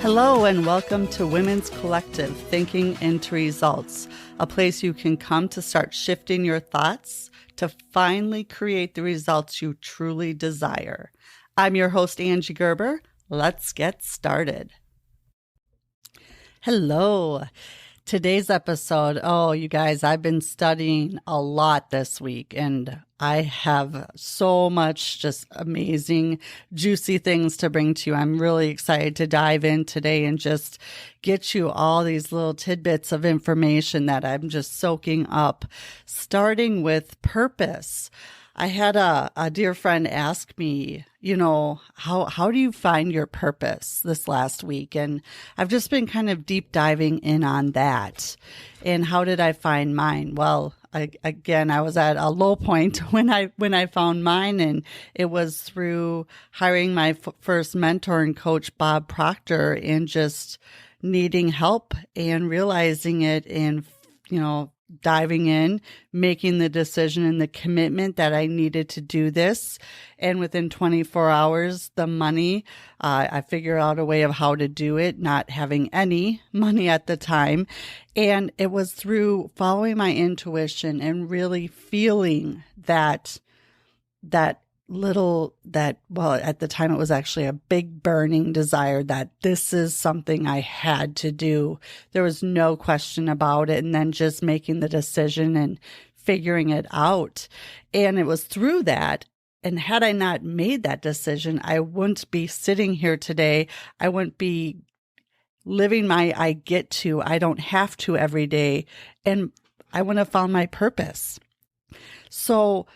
Hello and welcome to Women's Collective Thinking into Results, a place you can come to start shifting your thoughts to finally create the results you truly desire. I'm your host, Angie Gerber. Let's get started. Hello. Today's episode, you guys, I've been studying a lot this week and I have so much just amazing, juicy things to bring to you. I'm really excited to dive in today and just get you all these little tidbits of information that I'm just soaking up, starting with purpose. I had a dear friend ask me, how do you find your purpose this last week? And I've just been kind of deep diving in on that. And how did I find mine? Well, I was at a low point when I found mine, and it was through hiring my first mentor and coach, Bob Proctor, and just needing help and realizing it and, diving in, making the decision and the commitment that I needed to do this. And within 24 hours, the money, I figured out a way of how to do it, not having any money at the time. And it was through following my intuition and really feeling at the time it was actually a big burning desire that this is something I had to do. There was no question about it. And then just making the decision and figuring it out. And it was through that. And had I not made that decision, I wouldn't be sitting here today. I wouldn't be living my I don't have to every day. And I wouldn't have found my purpose. So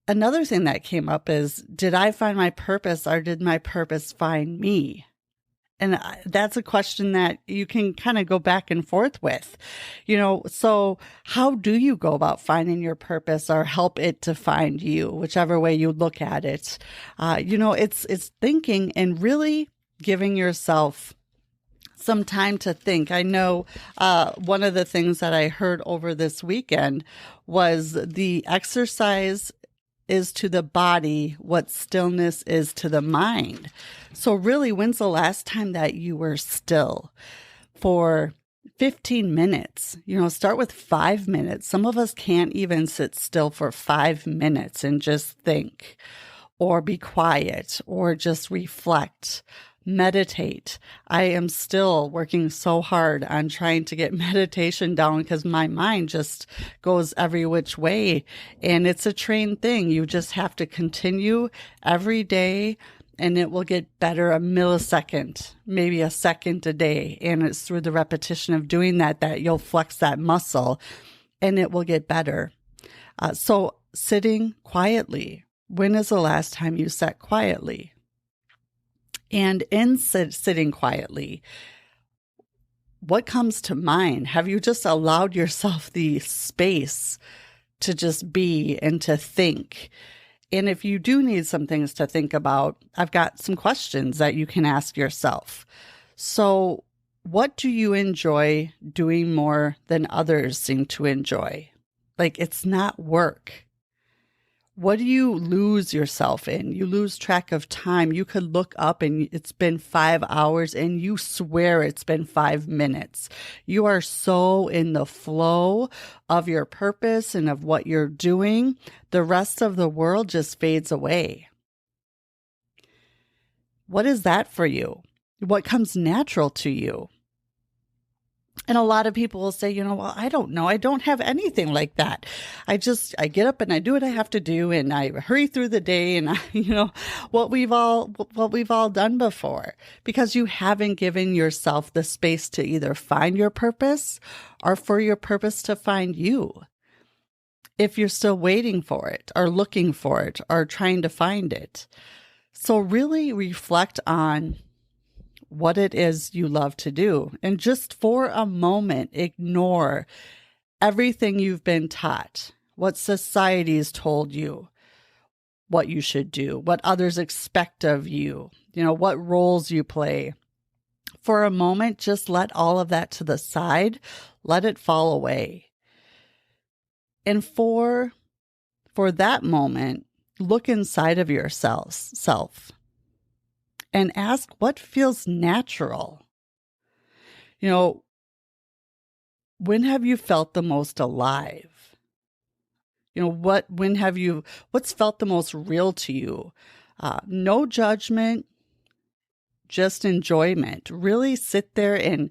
another thing that came up is, did I find my purpose or did my purpose find me? And that's a question that you can kind of go back and forth with, so how do you go about finding your purpose or help it to find you, whichever way you look at it? It's thinking and really giving yourself some time to think. I know one of the things that I heard over this weekend was the exercise is to the body what stillness is to the mind. So really, when's the last time that you were still for 15 minutes? Start with 5 minutes. Some of us can't even sit still for 5 minutes and just think or be quiet or just reflect. Meditate. I am still working so hard on trying to get meditation down because my mind just goes every which way. And it's a trained thing. You just have to continue every day and it will get better a millisecond, maybe a second a day. And it's through the repetition of doing that you'll flex that muscle and it will get better. So sitting quietly. When is the last time you sat quietly? And in sitting quietly, what comes to mind? Have you just allowed yourself the space to just be and to think? And if you do need some things to think about, I've got some questions that you can ask yourself. So, what do you enjoy doing more than others seem to enjoy? Like, it's not work. What do you lose yourself in? You lose track of time. You could look up and it's been 5 hours and you swear it's been 5 minutes. You are so in the flow of your purpose and of what you're doing. The rest of the world just fades away. What is that for you? What comes natural to you? And a lot of people will say, well, I don't know. I don't have anything like that. I get up and I do what I have to do and I hurry through the day and what we've all done before, because you haven't given yourself the space to either find your purpose or for your purpose to find you. If you're still waiting for it or looking for it or trying to find it. So really reflect on what it is you love to do. And just for a moment, ignore everything you've been taught, what society's told you, what you should do, what others expect of you, what roles you play. For a moment, just let all of that to the side, let it fall away. And for that moment, look inside of yourself and ask what feels natural. When have you felt the most alive? What's felt the most real to you? No judgment, just enjoyment. Really sit there, and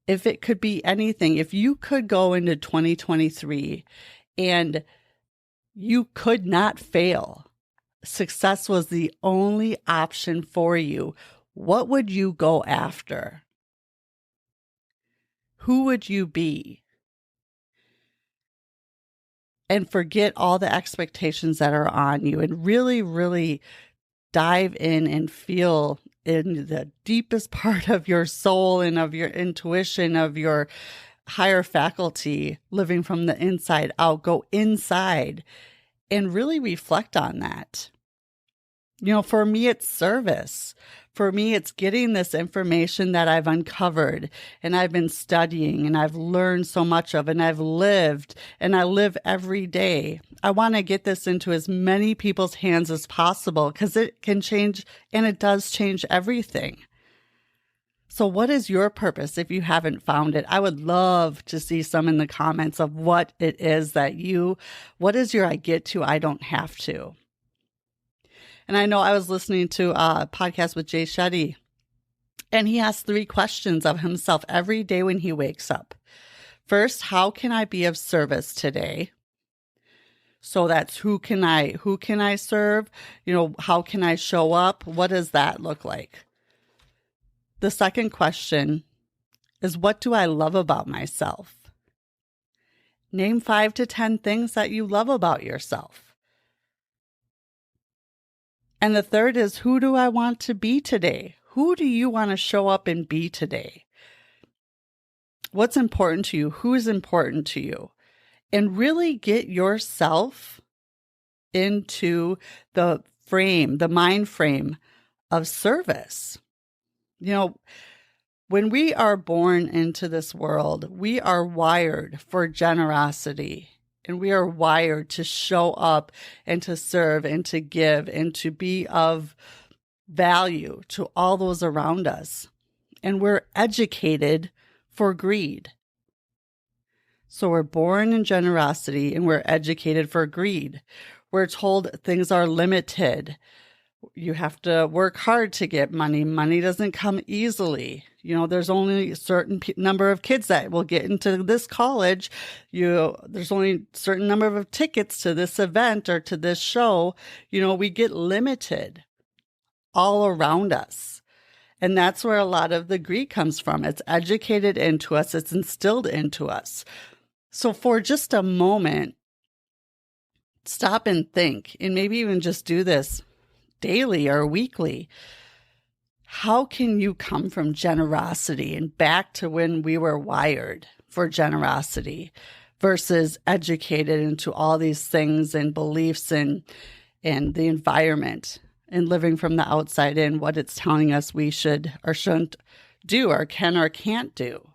if it could be anything, if you could go into 2023 and you could not fail, success was the only option for you, what would you go after? Who would you be? And forget all the expectations that are on you and really, really dive in and feel in the deepest part of your soul and of your intuition, of your higher faculty, living from the inside out. Go inside and really reflect on that. For me, it's service. For me, it's getting this information that I've uncovered and I've been studying and I've learned so much of, and I've lived and I live every day. I want to get this into as many people's hands as possible because it can change, and it does change everything. So what is your purpose if you haven't found it? I would love to see some in the comments of what it is what is your I get to, I don't have to. And I know I was listening to a podcast with Jay Shetty, and he asks 3 questions of himself every day when he wakes up. First, how can I be of service today? So that's who can I serve? How can I show up? What does that look like? The second question is, what do I love about myself? Name 5 to 10 things that you love about yourself. And the third is, who do I want to be today? Who do you want to show up and be today? What's important to you? Who is important to you? And really get yourself into the mind frame of service. When we are born into this world, we are wired for generosity. And we are wired to show up and to serve and to give and to be of value to all those around us. And we're educated for greed. So we're born in generosity and we're educated for greed. We're told things are limited. You have to work hard to get money. Money doesn't come easily. There's only a certain number of kids that will get into this college. There's only a certain number of tickets to this event or to this show. We get limited all around us. And that's where a lot of the greed comes from. It's educated into us. It's instilled into us. So for just a moment, stop and think, and maybe even just do this daily or weekly. How can you come from generosity and back to when we were wired for generosity versus educated into all these things and beliefs and the environment and living from the outside in, what it's telling us we should or shouldn't do or can or can't do?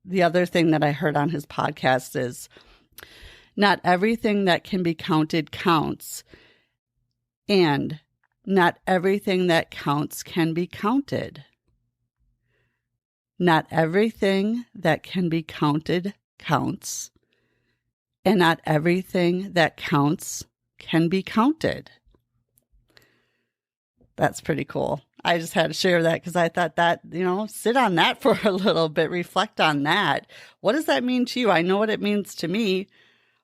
The other thing that I heard on his podcast is, not everything that can be counted counts, and not everything that counts can be counted. Not everything that can be counted counts, and not everything that counts can be counted. That's pretty cool. I just had to share that because I thought that, sit on that for a little bit, reflect on that. What does that mean to you? I know what it means to me.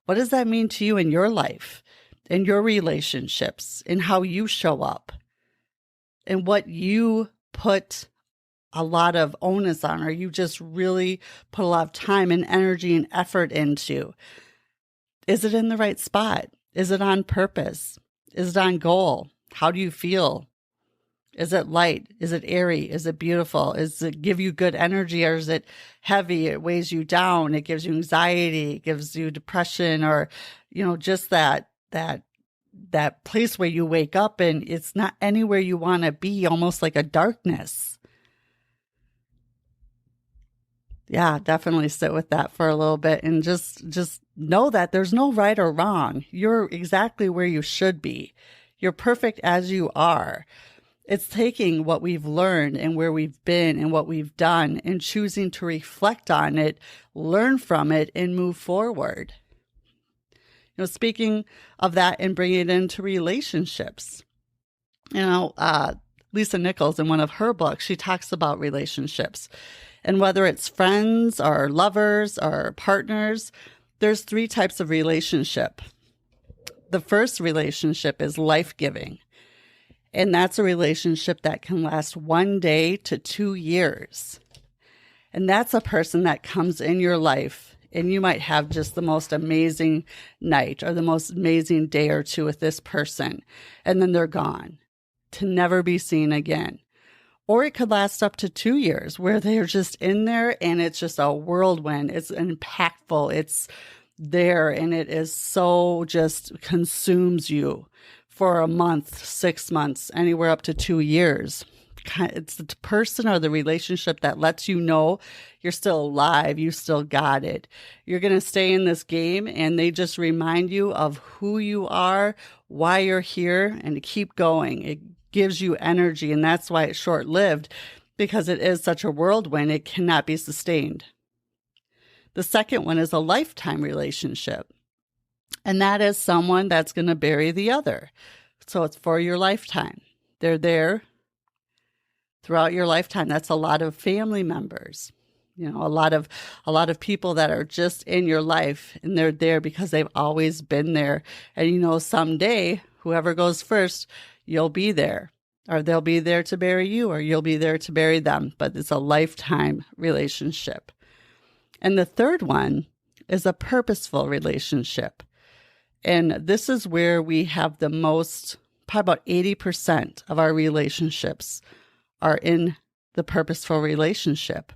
What does that mean to you in your life, in your relationships, in how you show up, and what you put a lot of onus on, or you just really put a lot of time and energy and effort into? Is it in the right spot? Is it on purpose? Is it on goal? How do you feel? Is it light? Is it airy? Is it beautiful? Does it give you good energy, or is it heavy? It weighs you down. It gives you anxiety. It gives you depression, or, just that place where you wake up and it's not anywhere you want to be, almost like a darkness. Yeah, definitely sit with that for a little bit and just know that there's no right or wrong. You're exactly where you should be. You're perfect as you are. It's taking what we've learned and where we've been and what we've done and choosing to reflect on it, learn from it, and move forward. Speaking of that and bringing it into relationships, Lisa Nichols, in one of her books, she talks about relationships. And whether it's friends or lovers or partners, there's 3 types of relationship. The first relationship is life-giving. And that's a relationship that can last 1 day to 2 years. And that's a person that comes in your life, and you might have just the most amazing night or the most amazing day or 2 with this person, and then they're gone to never be seen again. Or it could last up to 2 years where they're just in there and it's just a whirlwind. It's impactful. It's there and it is so just consumes you for a month, 6 months, anywhere up to 2 years. It's the person or the relationship that lets you know you're still alive, you still got it. You're going to stay in this game, and they just remind you of who you are, why you're here, and to keep going. It gives you energy, and that's why it's short-lived, because it is such a whirlwind, it cannot be sustained. The second one is a lifetime relationship, and that is someone that's going to bury the other. So it's for your lifetime. They're there throughout your lifetime. That's a lot of family members, a lot of people that are just in your life, and they're there because they've always been there. And someday, whoever goes first, you'll be there, or they'll be there to bury you, or you'll be there to bury them. But it's a lifetime relationship. And the third one is a purposeful relationship. And this is where we have the most, probably about 80% of our relationships are in the purposeful relationship.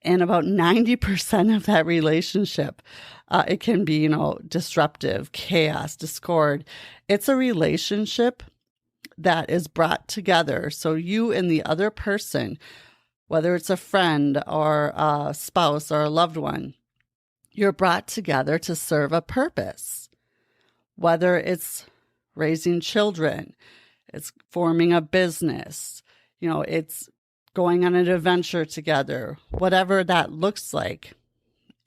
And about 90% of that relationship, it can be, disruptive, chaos, discord. It's a relationship that is brought together. So you and the other person, whether it's a friend or a spouse or a loved one, you're brought together to serve a purpose. Whether it's raising children, it's forming a business, it's going on an adventure together, whatever that looks like,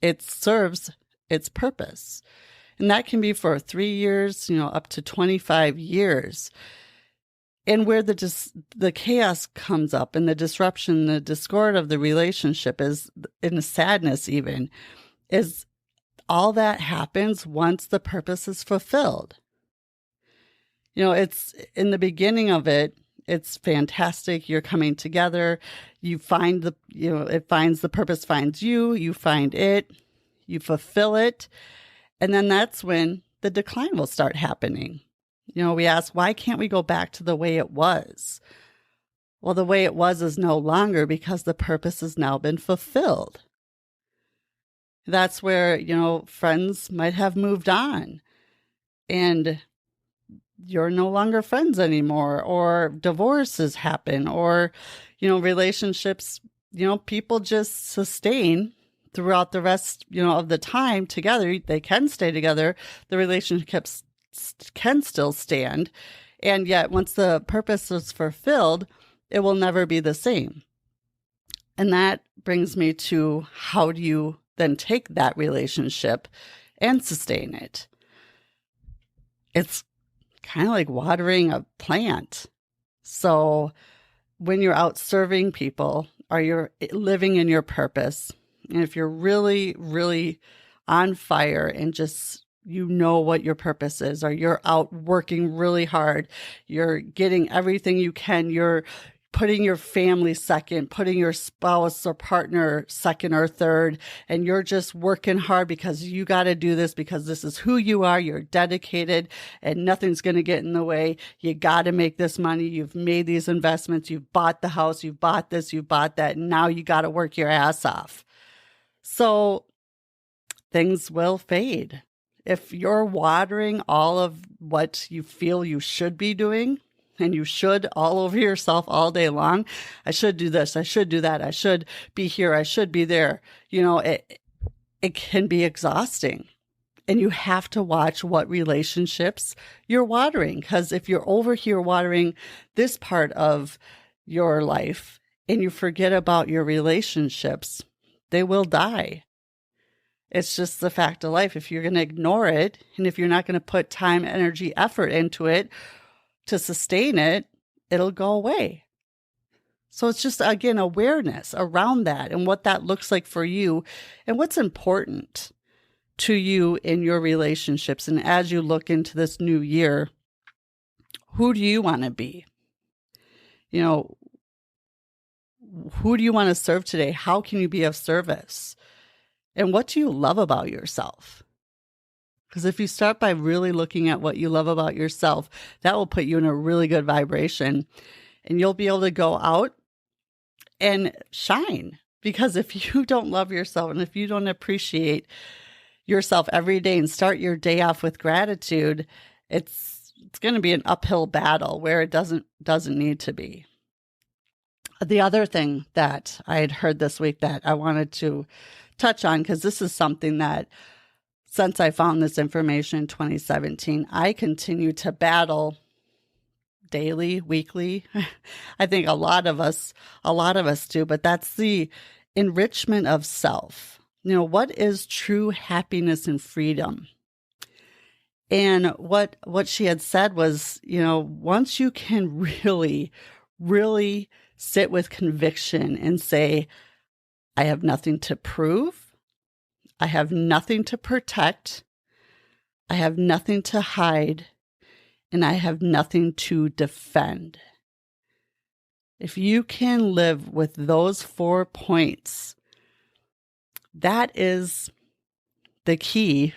it serves its purpose. And that can be for 3 years, up to 25 years. And where the chaos comes up and the disruption, the discord of the relationship is, in the sadness even, is all that happens once the purpose is fulfilled. It's in the beginning of it, it's fantastic. You're coming together. You find the purpose finds you, you find it, you fulfill it. And then that's when the decline will start happening. We ask, why can't we go back to the way it was? Well, the way it was is no longer, because the purpose has now been fulfilled. That's where, friends might have moved on and you're no longer friends anymore, or divorces happen, or, relationships, people just sustain throughout the rest, of the time together. They can stay together. The relationships can still stand. And yet once the purpose is fulfilled, it will never be the same. And that brings me to, how do you then take that relationship and sustain it? It's kind of like watering a plant. So when you're out serving people, or you're living in your purpose, and if you're really, really on fire and just, what your purpose is, or you're out working really hard, you're getting everything you can, you're putting your family second, putting your spouse or partner second or third, and you're just working hard because you got to do this, because this is who you are. You're dedicated and nothing's going to get in the way. You got to make this money. You've made these investments. You've bought the house. You've bought this. You've bought that. And now you got to work your ass off. So things will fade. If you're watering all of what you feel you should be doing, and you should all over yourself all day long, I should do this, I should do that, I should be here, I should be there, it can be exhausting. And you have to watch what relationships you're watering. Because if you're over here watering this part of your life and you forget about your relationships, they will die. It's just the fact of life. If you're going to ignore it, and if you're not going to put time, energy, effort into it to sustain it, it'll go away. So it's just, again, awareness around that and what that looks like for you and what's important to you in your relationships. And as you look into this new year, who do you want to be? You know, who do you want to serve today? How can you be of service? And what do you love about yourself? Because if you start by really looking at what you love about yourself, that will put you in a really good vibration. And you'll be able to go out and shine. Because if you don't love yourself and if you don't appreciate yourself every day and start your day off with gratitude, it's going to be an uphill battle where it doesn't need to be. The other thing that I had heard this week that I wanted to touch on, because this is something that since I found this information in 2017, I continue to battle daily, weekly. I think a lot of us do, but that's the enrichment of self. You know, what is true happiness and freedom? And what she had said was, you know, once you can really, really sit with conviction and say, I have nothing to prove, I have nothing to protect, I have nothing to hide, and I have nothing to defend. If you can live with those 4 points, that is the key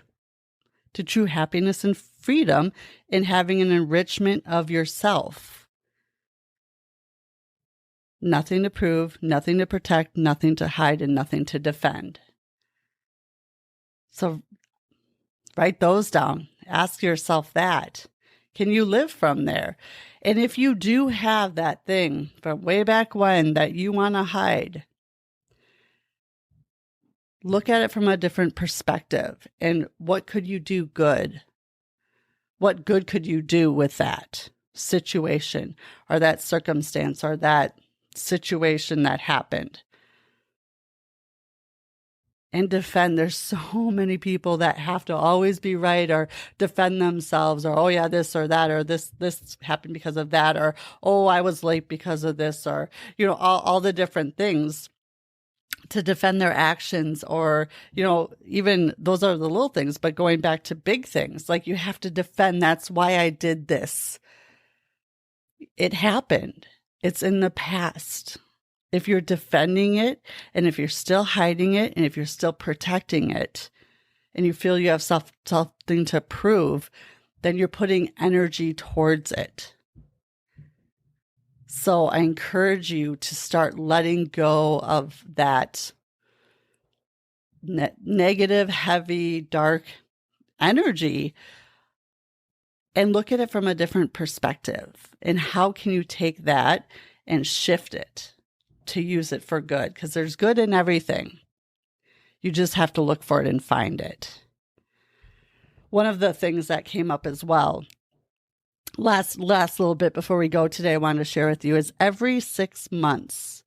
to true happiness and freedom in having an enrichment of yourself. Nothing to prove, nothing to protect, nothing to hide, and nothing to defend. So write those down. Ask yourself that. Can you live from there? And if you do have that thing from way back when that you want to hide, look at it from a different perspective. And what could you do good? What good could you do with that situation or that circumstance or that situation that happened? And defend. There's so many people that have to always be right or defend themselves or, oh yeah, this or that, or this happened because of that, or, oh, I was late because of this, or, you know, all the different things to defend their actions, or, you know, even those are the little things, but going back to big things, like you have to defend. That's why I did this. It happened. It's in the past. If you're defending it, and if you're still hiding it, and if you're still protecting it, and you feel you have something to prove, then you're putting energy towards it. So I encourage you to start letting go of that negative, heavy, dark energy and look at it from a different perspective. And how can you take that and shift it to use it for good? Because there's good in everything. You just have to look for it and find it. One of the things that came up as well, last little bit before we go today, I want to share with you is every 6 months,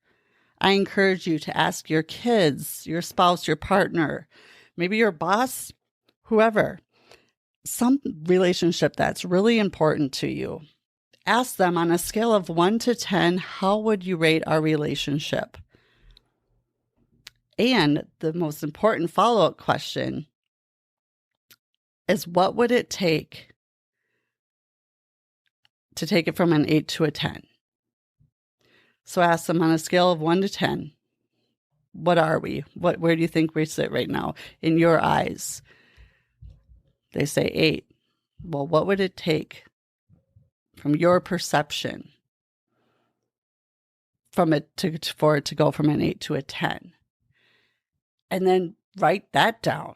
I encourage you to ask your kids, your spouse, your partner, maybe your boss, whoever, some relationship that's really important to you. Ask them on a scale of 1 to 10, how would you rate our relationship? And the most important follow-up question is, what would it take to take it from an 8 to a 10? So ask them on a scale of 1 to 10, what are we? Where do you think we sit right now in your eyes? They say 8. Well, what would it take from your perception for it to go from an 8 to a 10? And then write that down.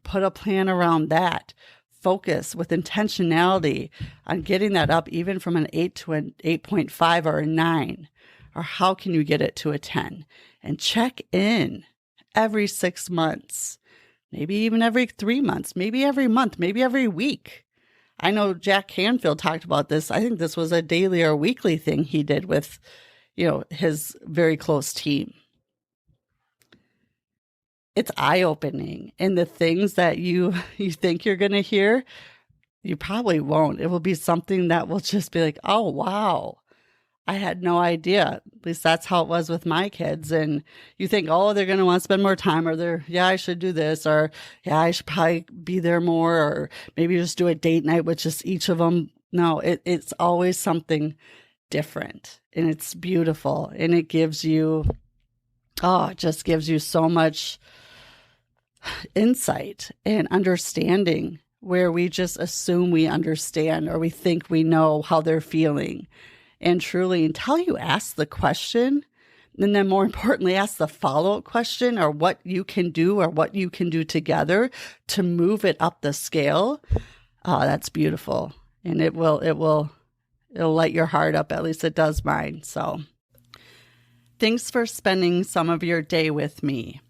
Put a plan around that. Focus with intentionality on getting that up even from an 8 to an 8.5 or a 9. Or how can you get it to a 10? And check in every 6 months maybe even every 3 months, maybe every month, maybe every week. I know Jack Canfield talked about this. I think this was a daily or weekly thing he did with, his very close team. It's eye-opening. And the things that you think you're going to hear, you probably won't. It will be something that will just be like, oh, wow, I had no idea. At least that's how it was with my kids. And you think, oh, they're going to want to spend more time, or I should do this, or yeah, I should probably be there more, or maybe just do a date night with just each of them. No, it's always something different, and it's beautiful. And it gives you, it just gives you so much insight and understanding where we just assume we understand or we think we know how they're feeling. And truly, until you ask the question, and then more importantly, ask the follow-up question, or what you can do or what you can do together to move it up the scale, that's beautiful. And it'll light your heart up. At least it does mine. So thanks for spending some of your day with me.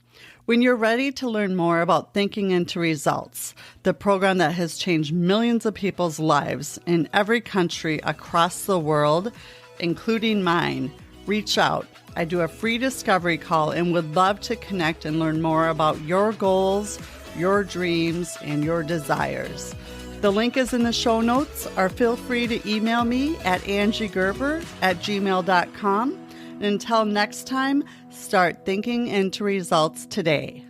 When you're ready to learn more about Thinking into Results, the program that has changed millions of people's lives in every country across the world, including mine, reach out. I do a free discovery call and would love to connect and learn more about your goals, your dreams, and your desires. The link is in the show notes, or feel free to email me at angiegerber@gmail.com. Until next time, start thinking into results today.